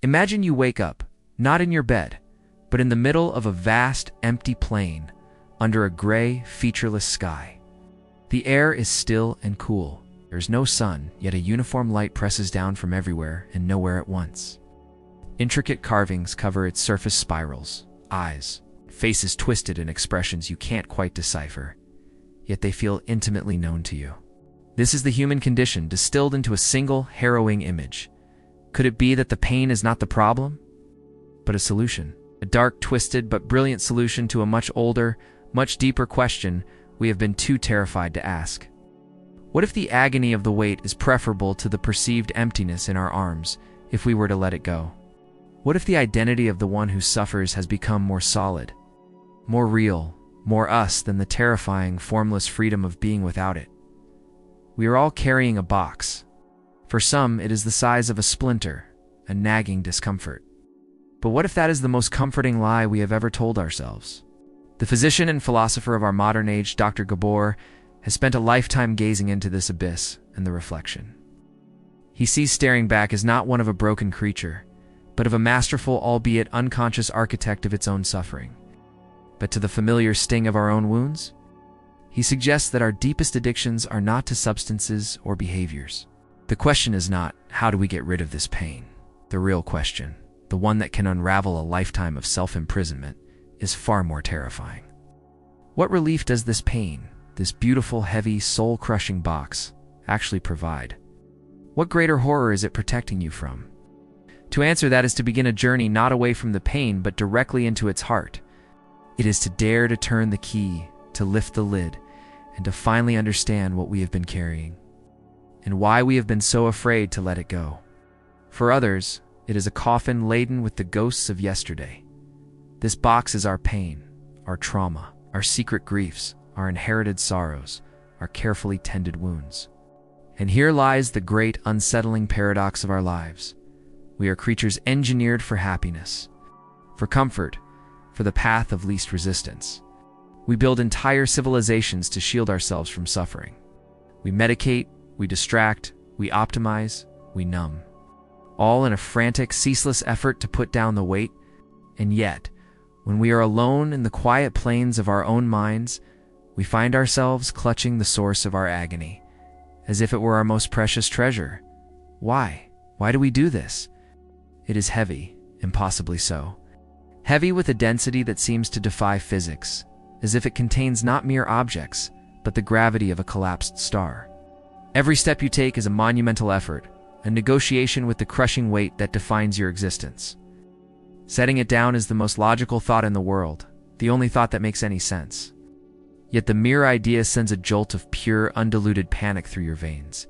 Imagine you wake up, not in your bed, but in the middle of a vast, empty plain, under a gray, featureless sky. The air is still and cool. There's no sun, yet a uniform light presses down from everywhere and nowhere at once. Intricate carvings cover its surface, spirals, eyes, faces twisted in expressions you can't quite decipher, yet they feel intimately known to you. This is the human condition distilled into a single, harrowing image. Could it be that the pain is not the problem, but a solution? A dark, twisted, but brilliant solution to a much older, much deeper question we have been too terrified to ask. What if the agony of the weight is preferable to the perceived emptiness in our arms if we were to let it go? What if the identity of the one who suffers has become more solid, more real, more us than the terrifying, formless freedom of being without it? We are all carrying a box. For some, it is the size of a splinter, a nagging discomfort. But what if that is the most comforting lie we have ever told ourselves? The physician and philosopher of our modern age, Dr. Gabor, has spent a lifetime gazing into this abyss and the reflection. He sees staring back as not one of a broken creature, but of a masterful, albeit unconscious architect of its own suffering. But to the familiar sting of our own wounds, he suggests that our deepest addictions are not to substances or behaviors. The question is not, how do we get rid of this pain? The real question, the one that can unravel a lifetime of self-imprisonment, is far more terrifying. What relief does this pain, this beautiful, heavy, soul-crushing box, actually provide? What greater horror is it protecting you from? To answer that is to begin a journey not away from the pain, but directly into its heart. It is to dare to turn the key, to lift the lid, and to finally understand what we have been carrying, and why we have been so afraid to let it go. For others, it is a coffin laden with the ghosts of yesterday. This box is our pain, our trauma, our secret griefs, our inherited sorrows, our carefully tended wounds. And here lies the great, unsettling paradox of our lives. We are creatures engineered for happiness, for comfort, for the path of least resistance. We build entire civilizations to shield ourselves from suffering. We medicate, we distract, we optimize, we numb. All in a frantic, ceaseless effort to put down the weight. And yet, when we are alone in the quiet plains of our own minds, we find ourselves clutching the source of our agony, as if it were our most precious treasure. Why? Why do we do this? It is heavy, impossibly so. Heavy with a density that seems to defy physics, as if it contains not mere objects, but the gravity of a collapsed star. Every step you take is a monumental effort, a negotiation with the crushing weight that defines your existence. Setting it down is the most logical thought in the world, the only thought that makes any sense. Yet the mere idea sends a jolt of pure, undiluted panic through your veins,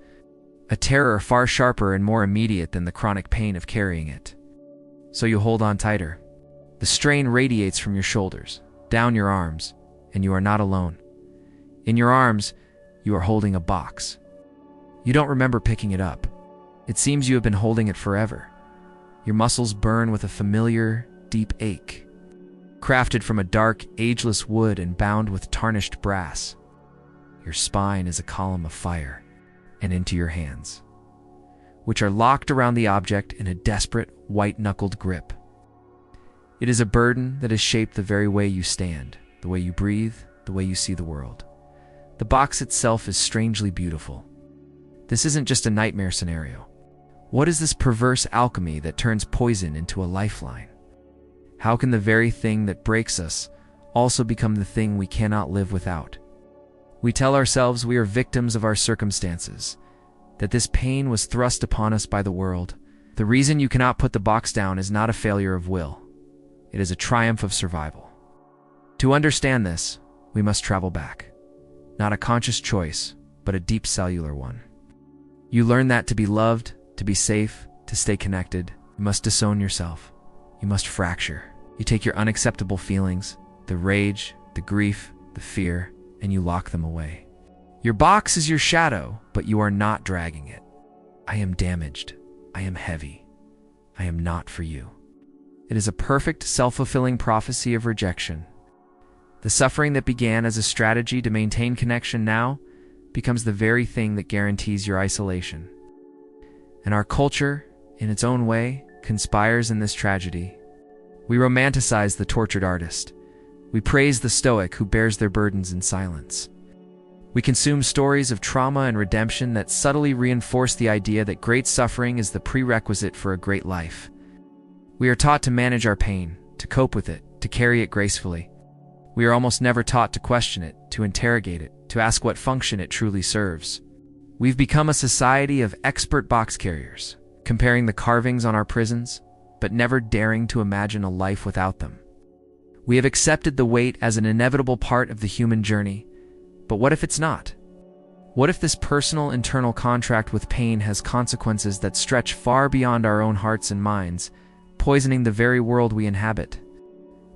a terror far sharper and more immediate than the chronic pain of carrying it. So you hold on tighter. The strain radiates from your shoulders, down your arms, and you are not alone. In your arms, you are holding a box. You don't remember picking it up. It seems you have been holding it forever. Your muscles burn with a familiar, deep ache. Crafted from a dark, ageless wood and bound with tarnished brass, your spine is a column of fire, and into your hands, which are locked around the object in a desperate, white-knuckled grip. It is a burden that has shaped the very way you stand, the way you breathe, the way you see the world. The box itself is strangely beautiful. This isn't just a nightmare scenario. What is this perverse alchemy that turns poison into a lifeline? How can the very thing that breaks us also become the thing we cannot live without? We tell ourselves we are victims of our circumstances, that this pain was thrust upon us by the world. The reason you cannot put the box down is not a failure of will. It is a triumph of survival. To understand this, we must travel back. Not a conscious choice, but a deep cellular one. You learn that to be loved, to be safe, to stay connected, you must disown yourself. You must fracture. You take your unacceptable feelings, the rage, the grief, the fear, and you lock them away. Your box is your shadow, but you are not dragging it. I am damaged. I am heavy. I am not for you. It is a perfect, self-fulfilling prophecy of rejection. The suffering that began as a strategy to maintain connection now becomes the very thing that guarantees your isolation. And our culture, in its own way, conspires in this tragedy. We romanticize the tortured artist. We praise the stoic who bears their burdens in silence. We consume stories of trauma and redemption that subtly reinforce the idea that great suffering is the prerequisite for a great life. We are taught to manage our pain, to cope with it, to carry it gracefully. We are almost never taught to question it, to interrogate it, to ask what function it truly serves. We've become a society of expert box carriers, comparing the carvings on our prisons, but never daring to imagine a life without them. We have accepted the weight as an inevitable part of the human journey, but what if it's not? What if this personal internal contract with pain has consequences that stretch far beyond our own hearts and minds, poisoning the very world we inhabit?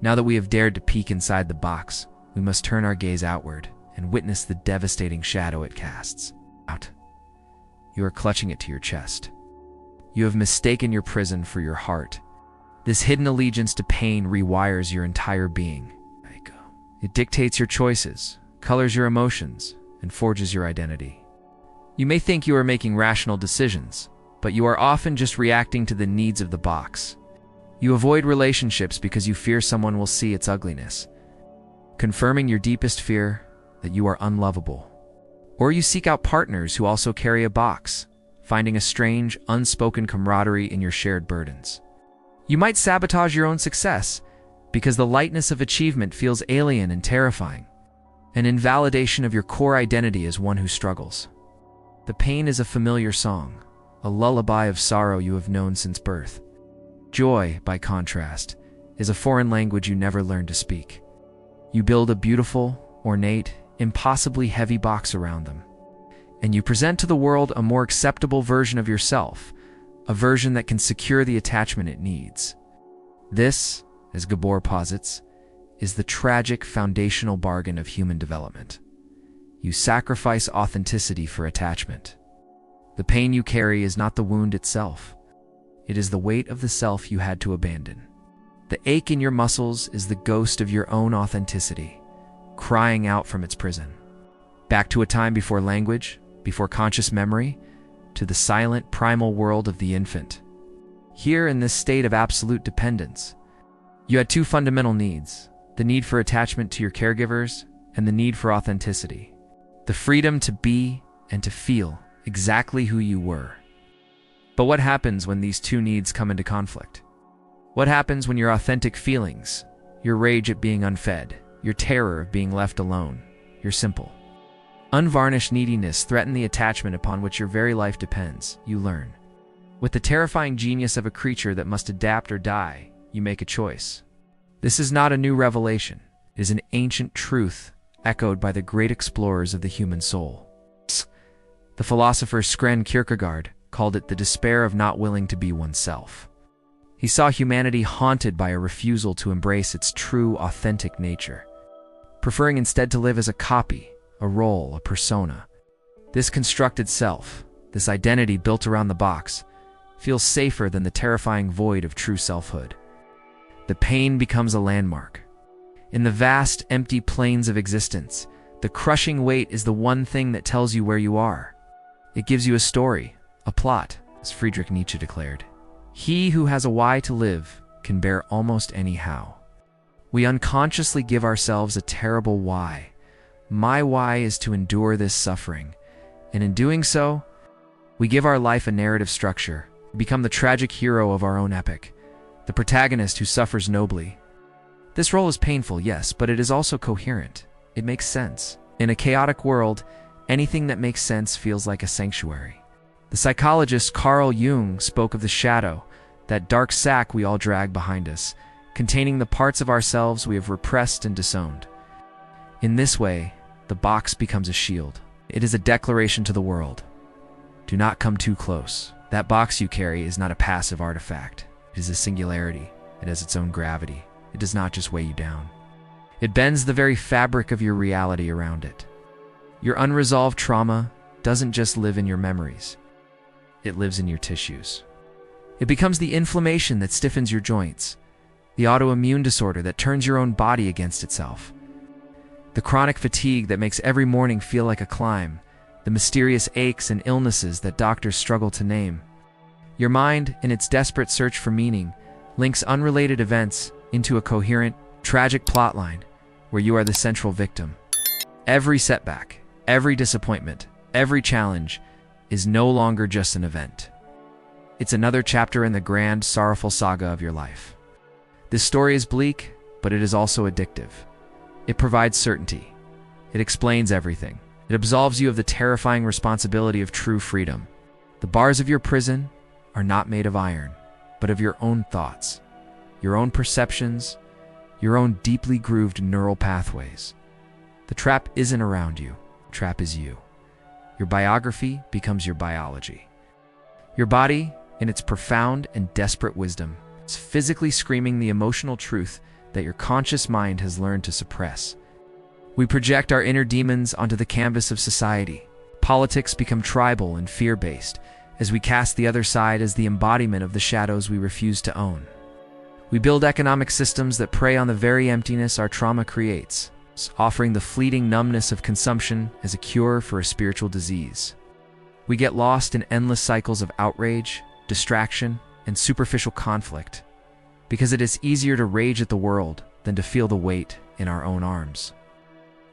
Now that we have dared to peek inside the box, we must turn our gaze outward and witness the devastating shadow it casts. Out. You are clutching it to your chest. You have mistaken your prison for your heart. This hidden allegiance to pain rewires your entire being. It dictates your choices, colors your emotions, and forges your identity. You may think you are making rational decisions, but you are often just reacting to the needs of the box. You avoid relationships because you fear someone will see its ugliness, confirming your deepest fear that you are unlovable. Or you seek out partners who also carry a box, finding a strange, unspoken camaraderie in your shared burdens. You might sabotage your own success because the lightness of achievement feels alien and terrifying. An invalidation of your core identity as one who struggles. The pain is a familiar song, a lullaby of sorrow you have known since birth. Joy, by contrast, is a foreign language you never learned to speak. You build a beautiful, ornate, impossibly heavy box around them, and you present to the world a more acceptable version of yourself, a version that can secure the attachment it needs. This, as Gabor posits, is the tragic foundational bargain of human development. You sacrifice authenticity for attachment. The pain you carry is not the wound itself. It is the weight of the self you had to abandon. The ache in your muscles is the ghost of your own authenticity, crying out from its prison. Back to a time before language, before conscious memory, to the silent, primal world of the infant. Here, in this state of absolute dependence, you had two fundamental needs: the need for attachment to your caregivers and the need for authenticity. The freedom to be and to feel exactly who you were. But what happens when these two needs come into conflict? What happens when your authentic feelings, your rage at being unfed, your terror of being left alone, your simple, unvarnished neediness threaten the attachment upon which your very life depends? You learn. With the terrifying genius of a creature that must adapt or die, you make a choice. This is not a new revelation. It is an ancient truth echoed by the great explorers of the human soul. The philosopher Søren Kierkegaard called it the despair of not willing to be oneself. He saw humanity haunted by a refusal to embrace its true, authentic nature, preferring instead to live as a copy, a role, a persona. This constructed self, this identity built around the box, feels safer than the terrifying void of true selfhood. The pain becomes a landmark. In the vast, empty plains of existence, the crushing weight is the one thing that tells you where you are. It gives you a story, a plot, as Friedrich Nietzsche declared. He who has a why to live can bear almost any how. We unconsciously give ourselves a terrible why. My why is to endure this suffering, and in doing so, we give our life a narrative structure, become the tragic hero of our own epic, the protagonist who suffers nobly. This role is painful, yes, but it is also coherent. It makes sense. In a chaotic world, anything that makes sense feels like a sanctuary. The psychologist Carl Jung spoke of the shadow, that dark sack we all drag behind us, containing the parts of ourselves we have repressed and disowned. In this way, the box becomes a shield. It is a declaration to the world. Do not come too close. That box you carry is not a passive artifact. It is a singularity. It has its own gravity. It does not just weigh you down. It bends the very fabric of your reality around it. Your unresolved trauma doesn't just live in your memories. It lives in your tissues. It becomes the inflammation that stiffens your joints, the autoimmune disorder that turns your own body against itself, the chronic fatigue that makes every morning feel like a climb, the mysterious aches and illnesses that doctors struggle to name. Your mind, in its desperate search for meaning, links unrelated events into a coherent, tragic plotline where you are the central victim. Every setback, every disappointment, every challenge is no longer just an event. It's another chapter in the grand, sorrowful saga of your life. This story is bleak, but it is also addictive. It provides certainty. It explains everything. It absolves you of the terrifying responsibility of true freedom. The bars of your prison are not made of iron, but of your own thoughts, your own perceptions, your own deeply grooved neural pathways. The trap isn't around you. The trap is you. Your biography becomes your biology. Your body, in its profound and desperate wisdom, is physically screaming the emotional truth that your conscious mind has learned to suppress. We project our inner demons onto the canvas of society. Politics become tribal and fear-based, as we cast the other side as the embodiment of the shadows we refuse to own. We build economic systems that prey on the very emptiness our trauma creates, offering the fleeting numbness of consumption as a cure for a spiritual disease. We get lost in endless cycles of outrage, distraction, and superficial conflict, because it is easier to rage at the world than to feel the weight in our own arms.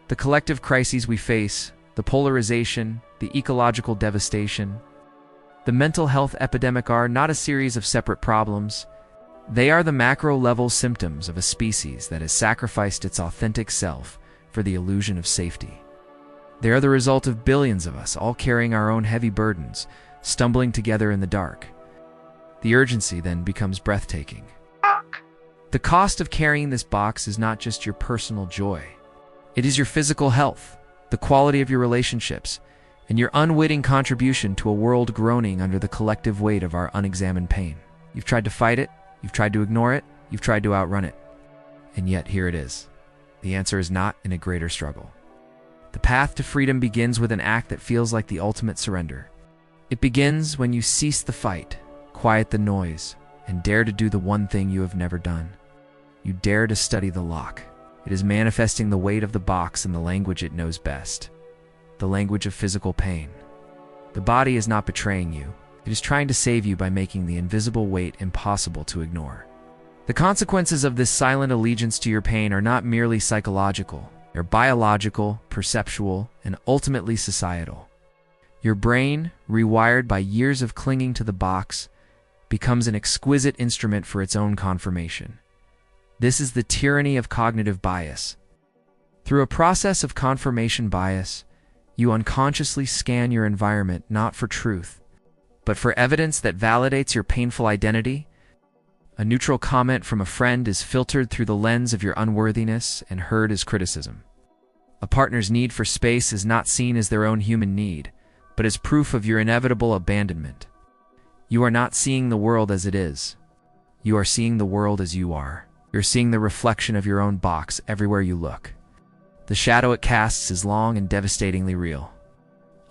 The collective crises we face, the polarization, the ecological devastation, the mental health epidemic are not a series of separate problems. They are the macro-level symptoms of a species that has sacrificed its authentic self for the illusion of safety. They are the result of billions of us all carrying our own heavy burdens, stumbling together in the dark. The urgency then becomes breathtaking. The cost of carrying this box is not just your personal joy. It is your physical health, the quality of your relationships, and your unwitting contribution to a world groaning under the collective weight of our unexamined pain. You've tried to fight it, you've tried to ignore it, you've tried to outrun it. And yet here it is. The answer is not in a greater struggle. The path to freedom begins with an act that feels like the ultimate surrender. It begins when you cease the fight, quiet the noise, and dare to do the one thing you have never done. You dare to study the lock. It is manifesting the weight of the box in the language it knows best, the language of physical pain. The body is not betraying you. It is trying to save you by making the invisible weight impossible to ignore. The consequences of this silent allegiance to your pain are not merely psychological. They're biological, perceptual, and ultimately societal. Your brain, rewired by years of clinging to the box, becomes an exquisite instrument for its own confirmation. This is the tyranny of cognitive bias. Through a process of confirmation bias, you unconsciously scan your environment not for truth, but for evidence that validates your painful identity. A neutral comment from a friend is filtered through the lens of your unworthiness and heard as criticism. A partner's need for space is not seen as their own human need, but as proof of your inevitable abandonment. You are not seeing the world as it is. You are seeing the world as you are. You're seeing the reflection of your own box everywhere you look. The shadow it casts is long and devastatingly real.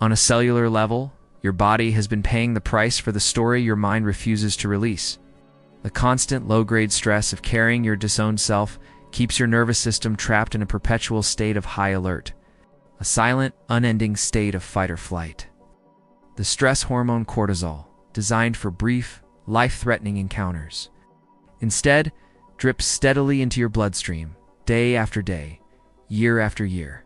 On a cellular level, your body has been paying the price for the story your mind refuses to release. The constant low-grade stress of carrying your disowned self keeps your nervous system trapped in a perpetual state of high alert, a silent, unending state of fight or flight. The stress hormone cortisol, designed for brief, life-threatening encounters, instead drips steadily into your bloodstream, day after day, year after year.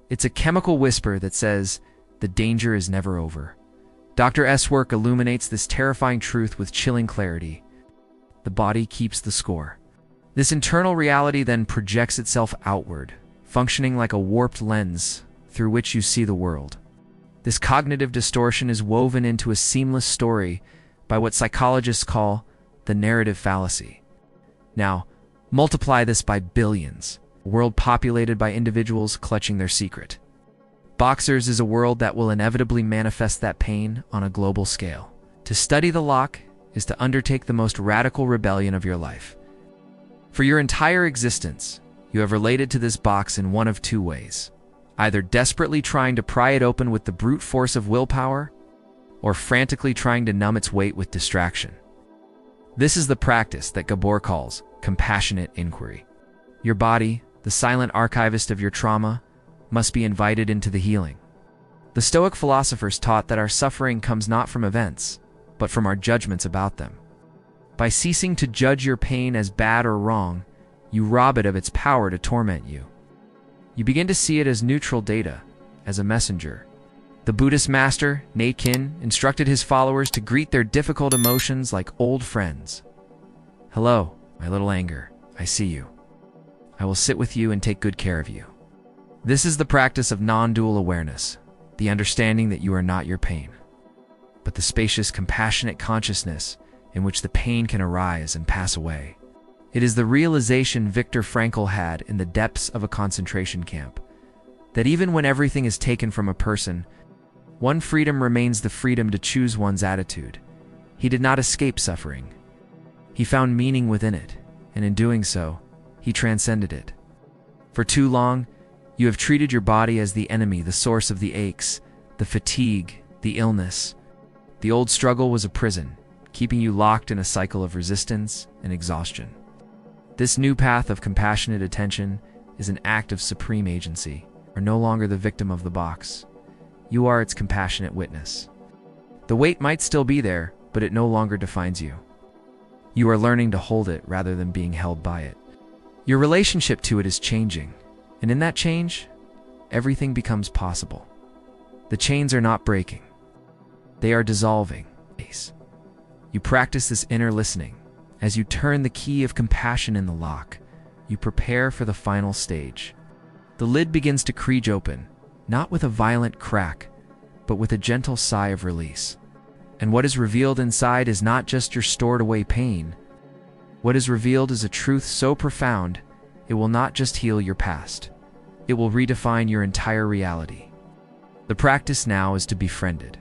It's a chemical whisper that says, the danger is never over. Dr. S. work illuminates this terrifying truth with chilling clarity. The body keeps the score. This internal reality then projects itself outward, functioning like a warped lens through which you see the world. This cognitive distortion is woven into a seamless story by what psychologists call the narrative fallacy. Now, multiply this by billions, a world populated by individuals clutching their secret. Boxers is a world that will inevitably manifest that pain on a global scale. To study the lock is to undertake the most radical rebellion of your life. For your entire existence, you have related to this box in one of two ways: either desperately trying to pry it open with the brute force of willpower, or frantically trying to numb its weight with distraction. This is the practice that Gabor calls compassionate inquiry. Your body, the silent archivist of your trauma, must be invited into the healing. The Stoic philosophers taught that our suffering comes not from events, but from our judgments about them. By ceasing to judge your pain as bad or wrong, you rob it of its power to torment you. You begin to see it as neutral data, as a messenger. The Buddhist master, Naikin, instructed his followers to greet their difficult emotions like old friends. Hello, my little anger, I see you. I will sit with you and take good care of you. This is the practice of non-dual awareness, the understanding that you are not your pain, but the spacious, compassionate consciousness in which the pain can arise and pass away. It is the realization Viktor Frankl had in the depths of a concentration camp, that even when everything is taken from a person, one freedom remains the freedom to choose one's attitude. He did not escape suffering. He found meaning within it, and in doing so, he transcended it. For too long, you have treated your body as the enemy, the source of the aches, the fatigue, the illness. The old struggle was a prison, keeping you locked in a cycle of resistance and exhaustion. This new path of compassionate attention is an act of supreme agency. You are no longer the victim of the box. You are its compassionate witness. The weight might still be there, but it no longer defines you. You are learning to hold it rather than being held by it. Your relationship to it is changing, and in that change, everything becomes possible. The chains are not breaking. They are dissolving. You practice this inner listening. As you turn the key of compassion in the lock, you prepare for the final stage. The lid begins to creak open, not with a violent crack, but with a gentle sigh of release. And what is revealed inside is not just your stored away pain. What is revealed is a truth so profound, it will not just heal your past. It will redefine your entire reality. The practice now is to befriend it.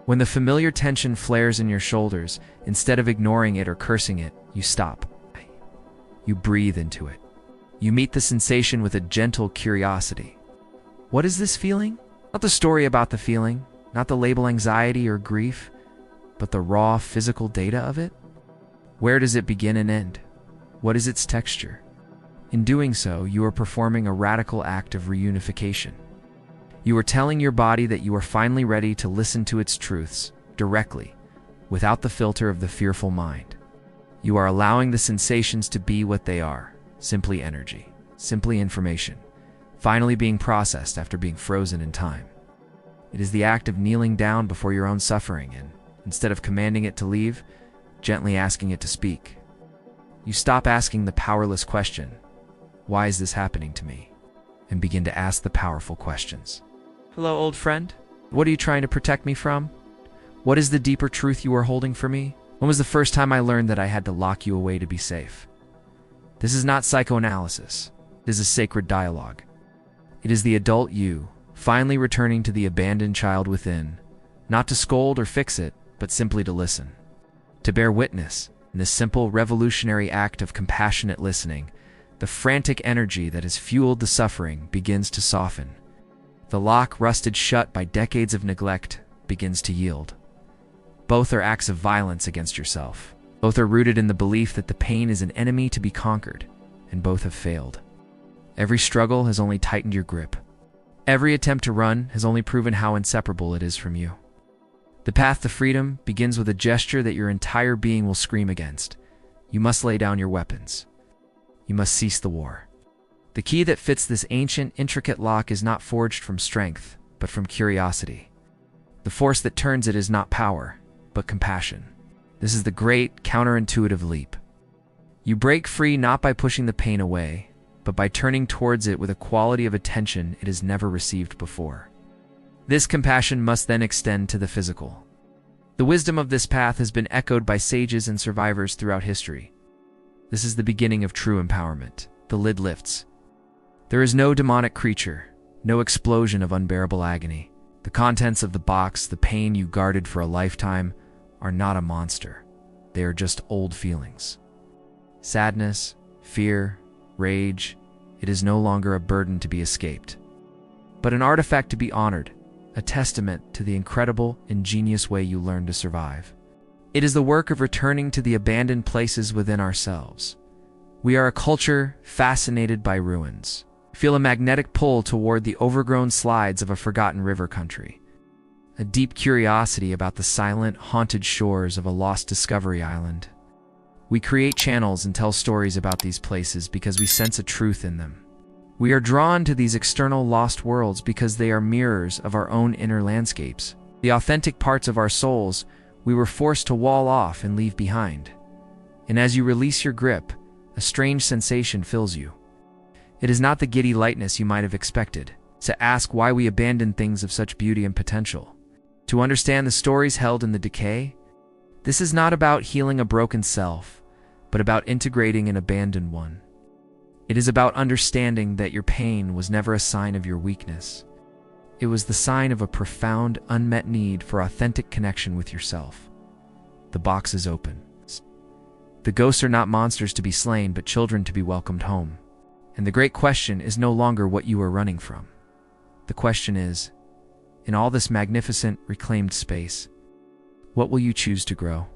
When the familiar tension flares in your shoulders, instead of ignoring it or cursing it, you stop. You breathe into it. You meet the sensation with a gentle curiosity. What is this feeling? Not the story about the feeling, not the label anxiety or grief, but the raw physical data of it. Where does it begin and end? What is its texture? In doing so, you are performing a radical act of reunification. You are telling your body that you are finally ready to listen to its truths directly, without the filter of the fearful mind. You are allowing the sensations to be what they are, simply energy, simply information, finally being processed after being frozen in time. It is the act of kneeling down before your own suffering and, instead of commanding it to leave, gently asking it to speak. You stop asking the powerless question, "Why is this happening to me?" and begin to ask the powerful questions. Hello, old friend. What are you trying to protect me from? What is the deeper truth you are holding for me? When was the first time I learned that I had to lock you away to be safe? This is not psychoanalysis. It is a sacred dialogue. It is the adult you, finally returning to the abandoned child within, not to scold or fix it, but simply to listen. To bear witness, in this simple revolutionary act of compassionate listening, the frantic energy that has fueled the suffering begins to soften. The lock rusted shut by decades of neglect begins to yield. Both are acts of violence against yourself. Both are rooted in the belief that the pain is an enemy to be conquered, and both have failed. Every struggle has only tightened your grip. Every attempt to run has only proven how inseparable it is from you. The path to freedom begins with a gesture that your entire being will scream against. You must lay down your weapons. You must cease the war. The key that fits this ancient, intricate lock is not forged from strength, but from curiosity. The force that turns it is not power, but compassion. This is the great, counterintuitive leap. You break free not by pushing the pain away, but by turning towards it with a quality of attention it has never received before. This compassion must then extend to the physical. The wisdom of this path has been echoed by sages and survivors throughout history. This is the beginning of true empowerment. The lid lifts. There is no demonic creature, no explosion of unbearable agony. The contents of the box, the pain you guarded for a lifetime, are not a monster. They are just old feelings. Sadness, fear, rage, it is no longer a burden to be escaped, but an artifact to be honored, a testament to the incredible, ingenious way you learned to survive. It is the work of returning to the abandoned places within ourselves. We are a culture fascinated by ruins. Feel a magnetic pull toward the overgrown slides of a forgotten river country. a deep curiosity about the silent, haunted shores of a lost discovery island. We create channels and tell stories about these places because we sense a truth in them. We are drawn to these external lost worlds because they are mirrors of our own inner landscapes. The authentic parts of our souls we were forced to wall off and leave behind. And as you release your grip, a strange sensation fills you. It is not the giddy lightness you might have expected. To ask why we abandon things of such beauty and potential. To understand the stories held in the decay. This is not about healing a broken self, but about integrating an abandoned one. It is about understanding that your pain was never a sign of your weakness. It was the sign of a profound, unmet need for authentic connection with yourself. The box is open. The ghosts are not monsters to be slain, but children to be welcomed home. And the great question is no longer what you are running from. The question is, in all this magnificent, reclaimed space, what will you choose to grow?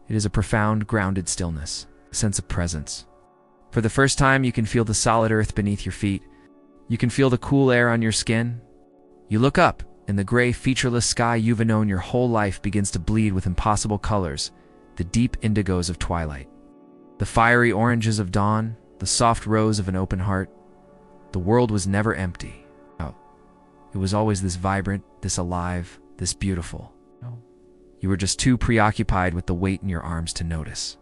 It is a profound, grounded stillness, a sense of presence. For the first time, you can feel the solid earth beneath your feet. You can feel the cool air on your skin. You look up, and the gray, featureless sky you've known your whole life begins to bleed with impossible colors, the deep indigos of twilight, the fiery oranges of dawn, the soft rose of an open heart. The world was never empty. It was always this vibrant, this alive, this beautiful. You were just too preoccupied with the weight in your arms to notice.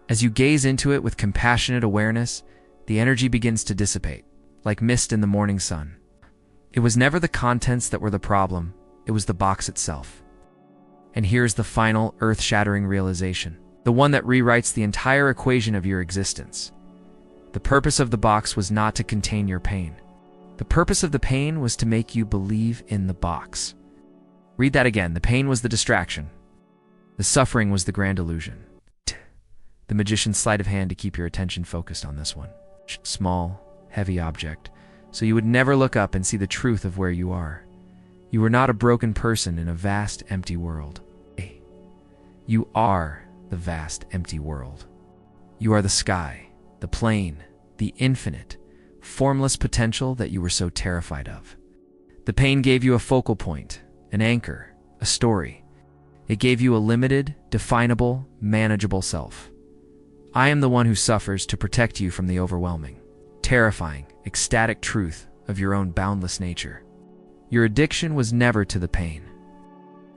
As you gaze into it with compassionate awareness, the energy begins to dissipate, like mist in the morning sun. It was never the contents that were the problem, it was the box itself. And here's the final, earth-shattering realization, the one that rewrites the entire equation of your existence. The purpose of the box was not to contain your pain. The purpose of the pain was to make you believe in the box. Read that again. The pain was the distraction. The suffering was the grand illusion. The magician's sleight of hand to keep your attention focused on this one. Small, heavy object, so you would never look up and see the truth of where you are. You are not a broken person in a vast, empty world. You are the vast, empty world. You are the sky, the plain, the infinite, formless potential that you were so terrified of. The pain gave you a focal point, an anchor, a story. It gave you a limited, definable, manageable self. I am the one who suffers to protect you from the overwhelming, terrifying, ecstatic truth of your own boundless nature. Your addiction was never to the pain.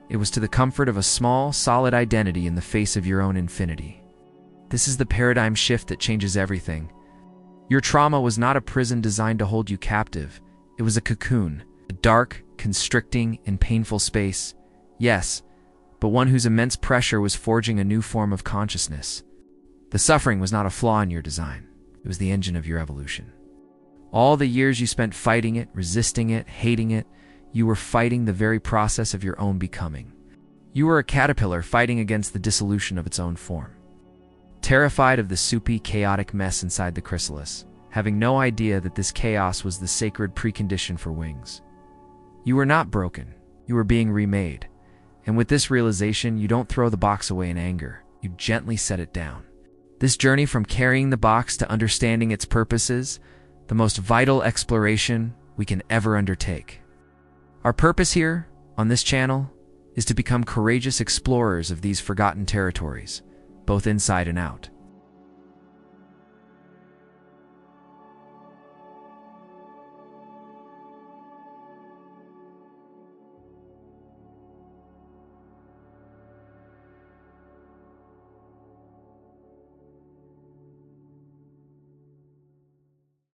It was to the comfort of a small, solid identity in the face of your own infinity. This is the paradigm shift that changes everything. Your trauma was not a prison designed to hold you captive. It was a cocoon, a dark, constricting, and painful space. Yes, but one whose immense pressure was forging a new form of consciousness. The suffering was not a flaw in your design. It was the engine of your evolution. All the years you spent fighting it, resisting it, hating it, you were fighting the very process of your own becoming. You were a caterpillar fighting against the dissolution of its own form. Terrified of the soupy, chaotic mess inside the chrysalis, having no idea that this chaos was the sacred precondition for wings. You were not broken, you were being remade. And with this realization, you don't throw the box away in anger, you gently set it down. This journey from carrying the box to understanding its purposes, the most vital exploration we can ever undertake. Our purpose here, on this channel, is to become courageous explorers of these forgotten territories, both inside and out.